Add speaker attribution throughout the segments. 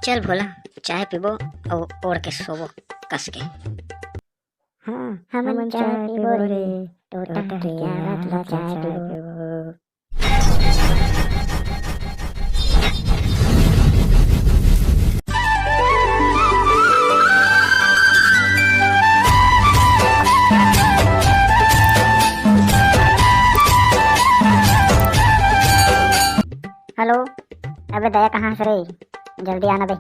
Speaker 1: चल भोला, चाय पीबो और ओढ़ के सोबो कस के।
Speaker 2: हाँ हमन चाय पीबो रे, टोटा के आवत ला चाय पीबो। हेलो, अबे दया कहाँ से रे? जल्दी आना बे।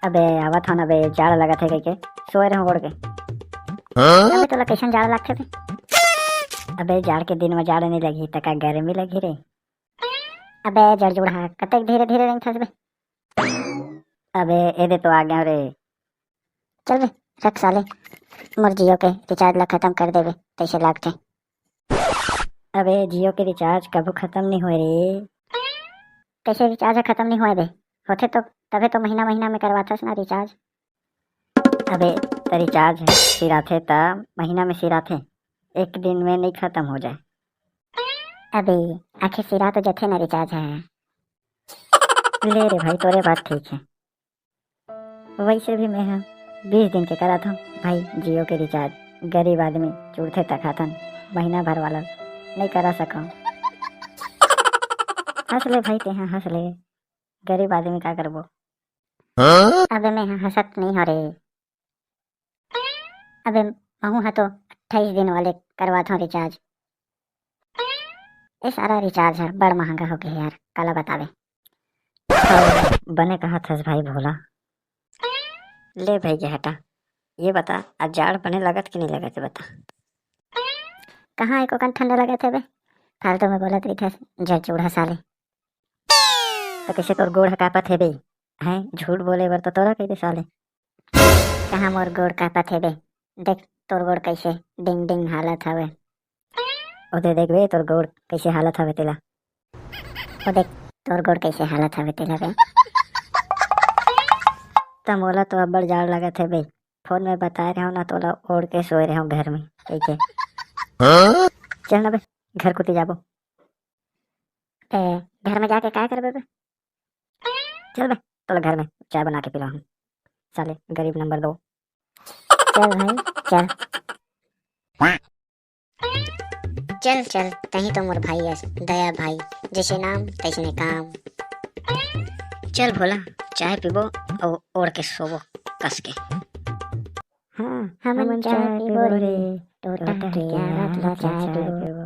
Speaker 2: अबे आवत हन बे, जाड़ लगत है के सोए रहो ओढ़ के। अबे तोला कैसन जाड़ लगथे बे? अबे जाड़ के दिन में जाड़ नहीं लगी त का गर्मी लगी रे? अबे जड़ जुड़ा कतक धीरे धीरे रेंगथस बे। अबे एदे तो आ गया रे। चल बे रख साले, मोर जियो के रिचार्ज ला खत्म कर देबे तैसे लागथे। अबे जियो के रिचार्ज कबू खत्म नहीं हुए रे। कैसे रिचार्ज खत्म नहीं हुए बे? होथे तो तबे तो महीना महीना में करवाथस ना रिचार्ज। अबे तो रिचार्ज सिराथे त महीना में सिराथे, एक दिन में नहीं खत्म हो जाए। अबे आखिर सिरा तो जथे ना रिचार्ज है। ले रे भाई, तोरे बात ठीक है। वैसे भी मैं 20 दिन के करा था भाई जियो के रिचार्ज। गरीब आदमी चूड़थे तक खाथन, महीना भर वाला नहीं करा सका। हंस ले भाई, ते हंस ले, गरीब आदमी का करबो। अबे मैं हंसत नहीं हो रे। अबे महू हा तो 28 दिन वाले करवात हूँ रिचार्ज। ये सारा रिचार्ज है बड़ महंगा हो गया यार, काला बतावे। बने कहा थस भाई भोला। ले भाई के हटा, ये बता आज जाड़ बने लगत कि नहीं लगत बता। कहाँ एको कन ठंडा लगे थे बे, फालतू में बोलत रही थे जड़ चूड़ा साले। तो कैसे तोर गोड़ कापत है बे? हैं झूठ बोले बर तो तोरा कह दे साले। कहाँ मोर गोड़ कापत है बे? देख तोर गोड़ कैसे डिंग डिंग हालत हवे। ओदे देख बे तोर गोड़ कैसे हालत हवे तेला। ओ देख तोर गोड़ कैसे हालत हवे तेला बे। त मोला तो अब्बड़ जाड़ लगत है बे, फोन में बताए रहे हो ना तोला ओढ़ के सोए रहे हो घर में कैसे। चल ना बे घर कुती जाबो। घर में जाके क्या करबे बे? चल बे तोला घर में चाय बना के पिलाऊं, साले गरीब नंबर 2। चल भाई चल।
Speaker 1: चल चल, तही तो मोर भाई है दया भाई, जैसे नाम तैसने काम। चल भोला, चाय पीबो और ओढ़ के सोबो कस के।
Speaker 2: हाँ हमन चाय पीबो रे, टोटा के आवत ला चाय पीबो।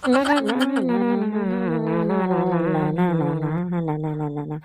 Speaker 2: ना ना ना ना ना ना ना ना ना ना ना ना ना ना ना ना ना।